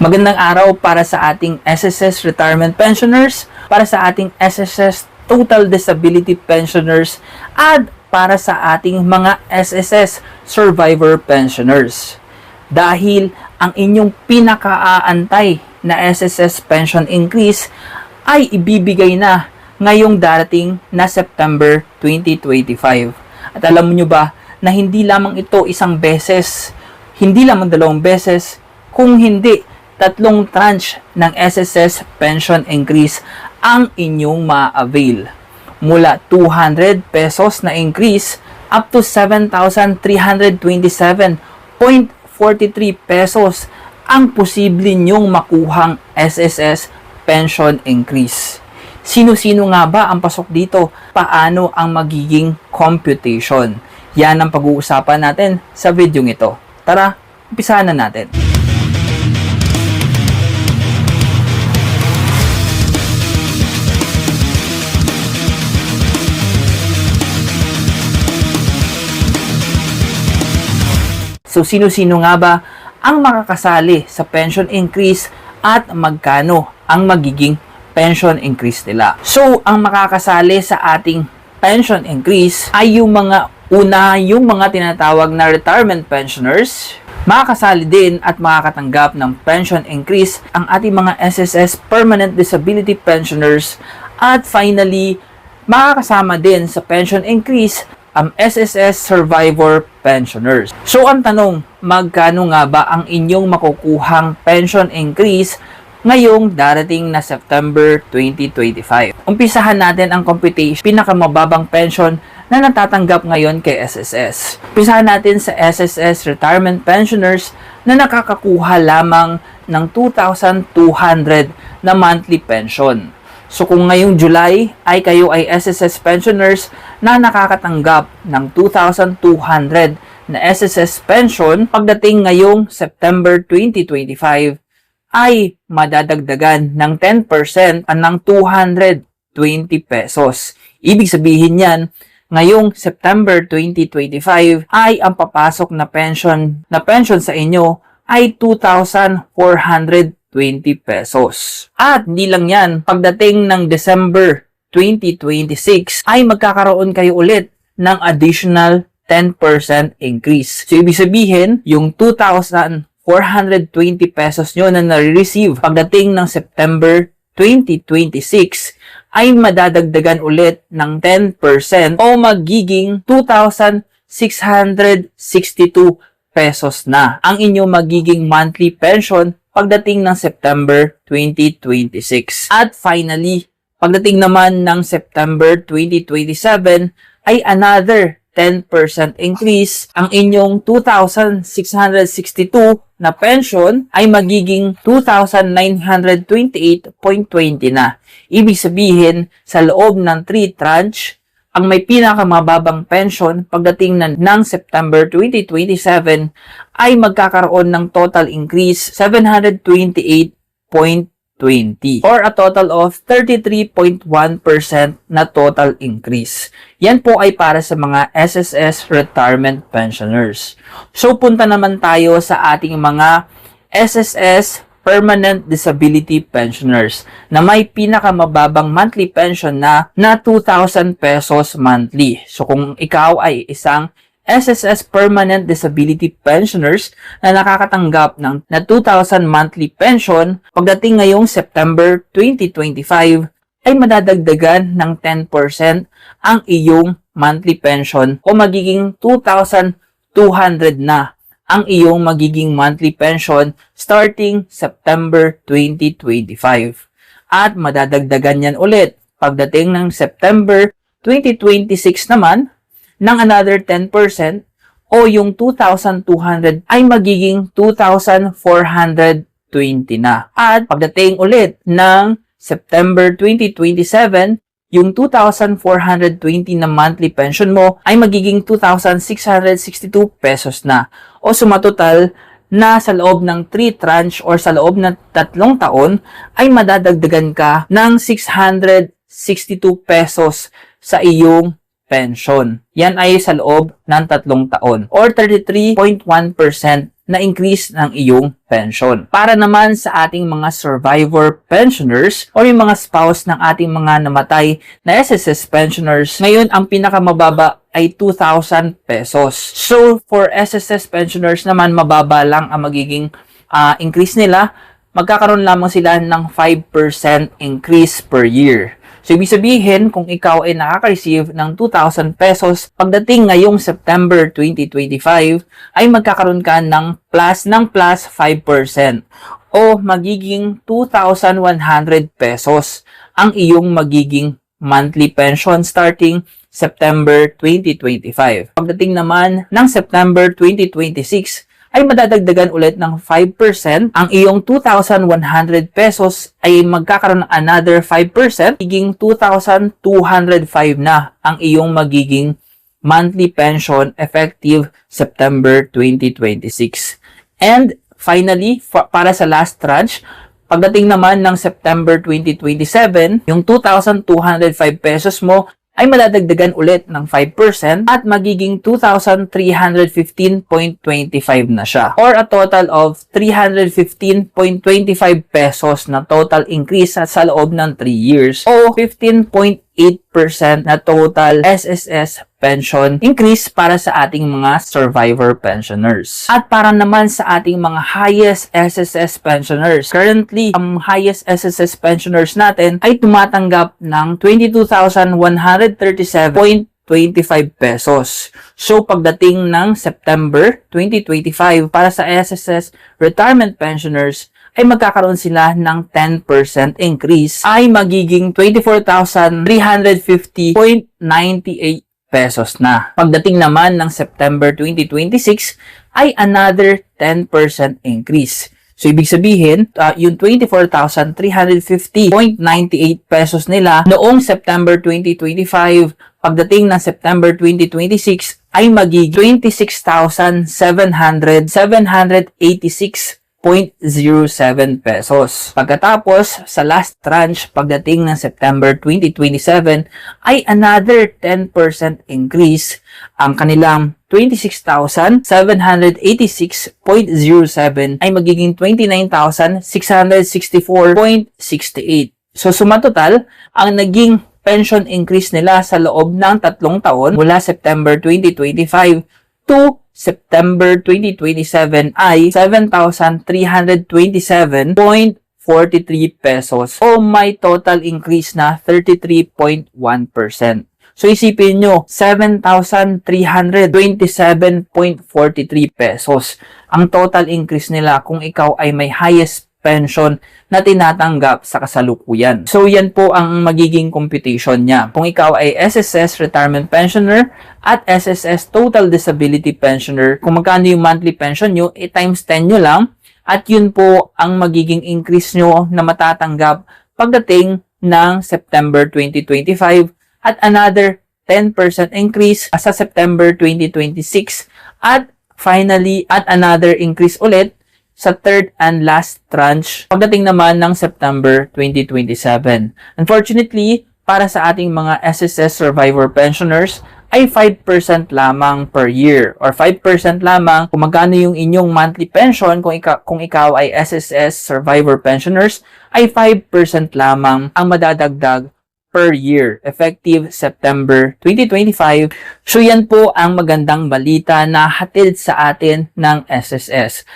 Magandang araw para sa ating SSS Retirement Pensioners, para sa ating SSS Total Disability Pensioners, at para sa ating mga SSS Survivor Pensioners. Dahil ang inyong pinakaaantay na SSS pension increase ay ibibigay na ngayong darating na September 2025. At alam niyo ba na hindi lamang ito isang beses, hindi lamang dalawang beses, kung hindi 3 tranche ng SSS pension increase ang inyong ma-avail. Mula 200 pesos na increase up to 7,327.43 pesos ang posible nyong makuhang SSS pension increase. Sino-sino nga ba ang pasok dito? Paano ang magiging computation? Yan ang pag-uusapan natin sa video ito. Tara, umpisahan na natin. So, sino-sino nga ba ang makakasali sa pension increase at magkano ang magiging pension increase nila? So, ang makakasali sa ating pension increase ay yung mga tinatawag na retirement pensioners. Makakasali din at makakatanggap ng pension increase ang ating mga SSS permanent disability pensioners. At finally, makakasama din sa pension increase ang SSS survivor pensioners. So ang tanong, magkano nga ba ang inyong makukuhang pension increase ngayong darating na September 2025? Umpisahan natin ang computation, pinakamababang pension na natatanggap ngayon kay SSS. Umpisahan natin sa SSS retirement pensioners na nakakakuha lamang ng 2,200 na monthly pension. So kung ngayong July ay kayo ay SSS pensioners na nakakatanggap ng 2,200 na SSS pension, pagdating ngayong September 2025 ay madadagdagan ng 10% ng 220 pesos. Ibig sabihin yan, ngayong September 2025 ay ang papasok na pension sa inyo ay 2,420 pesos. At hindi lang yan, pagdating ng December 2026 ay magkakaroon kayo ulit ng additional 10% increase. So, ibig sabihin, yung 2,420 pesos nyo na nare-receive pagdating ng September 2026 ay madadagdagan ulit ng 10% o magiging 2,662 pesos na ang inyong magiging monthly pension pagdating ng September 2026. At finally, pagdating naman ng September 2027 ay another 10% increase. Ang inyong 2,662 na pension ay magiging 2,928.20 na. Ibig sabihin, sa loob ng 3 tranche, ang may pinakamababang pension pagdating ng September 2027 ay magkakaroon ng total increase 728.20 or a total of 33.1% na total increase. Yan po ay para sa mga SSS retirement pensioners. So punta naman tayo sa ating mga SSS permanent disability pensioners na may pinakamababang monthly pension na 2,000 pesos monthly. So kung ikaw ay isang SSS permanent disability pensioners na nakakatanggap ng 2,000 monthly pension, pagdating ngayong September 2025 ay madadagdagan ng 10% ang iyong monthly pension o magiging 2,200 na ang iyong magiging monthly pension starting September 2025. At madadagdagan yan ulit pagdating ng September 2026 naman ng another 10% o yung 2,200 ay magiging 2,420 na. At pagdating ulit ng September 2027, yung 2,420 na monthly pension mo ay magiging 2,662 pesos na. O sumatotal na sa loob ng 3 tranche or sa loob ng 3 taon ay madadagdagan ka ng 662 pesos sa iyong pension. Yan ay sa loob ng 3 taon or 33.1% na increase ng iyong pension. Para naman sa ating mga survivor pensioners o yung mga spouse ng ating mga namatay na SSS pensioners, ngayon ang pinakamababa ay 2,000 pesos. So, for SSS pensioners naman, mababa lang ang magiging increase nila. Magkakaroon lamang sila ng 5% increase per year. So, ibig sabihin, kung ikaw ay nakaka-receive ng 2,000 pesos, pagdating ngayong September 2025, ay magkakaroon ka ng plus 5% o magiging 2,100 pesos ang iyong magiging monthly pension starting September 2025. Pagdating naman ng September 2026, ay madadagdagan ulit ng 5%. Ang iyong 2,100 pesos ay magkakaroon ng another 5%. Magiging 2,205 na ang iyong magiging monthly pension effective September 2026. And finally, para sa last tranche, pagdating naman ng September 2027, yung 2,205 pesos mo ay madadagdagan ulit ng 5% at magiging 2,315.25 na siya. Or a total of 315.25 pesos na total increase sa loob ng 3 years o 15.8% na total SSS pension increase para sa ating mga survivor pensioners. At para naman sa ating mga highest SSS pensioners, currently, ang highest SSS pensioners natin ay tumatanggap ng 22,137.25 pesos. So, pagdating ng September 2025, para sa SSS retirement pensioners, ay magkakaroon sila ng 10% increase ay magiging 24,350.98 pesos na. Pagdating naman ng September 2026 ay another 10% increase. So, ibig sabihin, yung 24,350.98 pesos nila noong September 2025, pagdating ng September 2026 ay magiging 26,786.07 pesos. Pagkatapos, sa last tranche, pagdating ng September 2027, ay another 10% increase. Ang kanilang 26,786.07 ay magiging 29,664.68. So, suma total, ang naging pension increase nila sa loob ng 3 taon mula September 2025 to September 2027 ay 7,327.43 pesos o may total increase na 33.1%. So, isipin nyo, 7,327.43 pesos ang total increase nila kung ikaw ay may highest pension na tinatanggap sa kasalukuyan. So, yan po ang magiging computation niya. Kung ikaw ay SSS Retirement Pensioner at SSS Total Disability Pensioner, kung magkano yung monthly pension nyo, times 10 nyo lang at yun po ang magiging increase nyo na matatanggap pagdating ng September 2025 at another 10% increase sa September 2026 at finally at another increase ulit sa third and last tranche pagdating naman ng September 2027. Unfortunately, para sa ating mga SSS survivor pensioners ay 5% lamang per year or 5% lamang kung magkano yung inyong monthly pension kung ikaw ay SSS survivor pensioners ay 5% lamang ang madadagdag per year, effective September 2025. So yan po ang magandang balita na hatid sa atin ng SSS.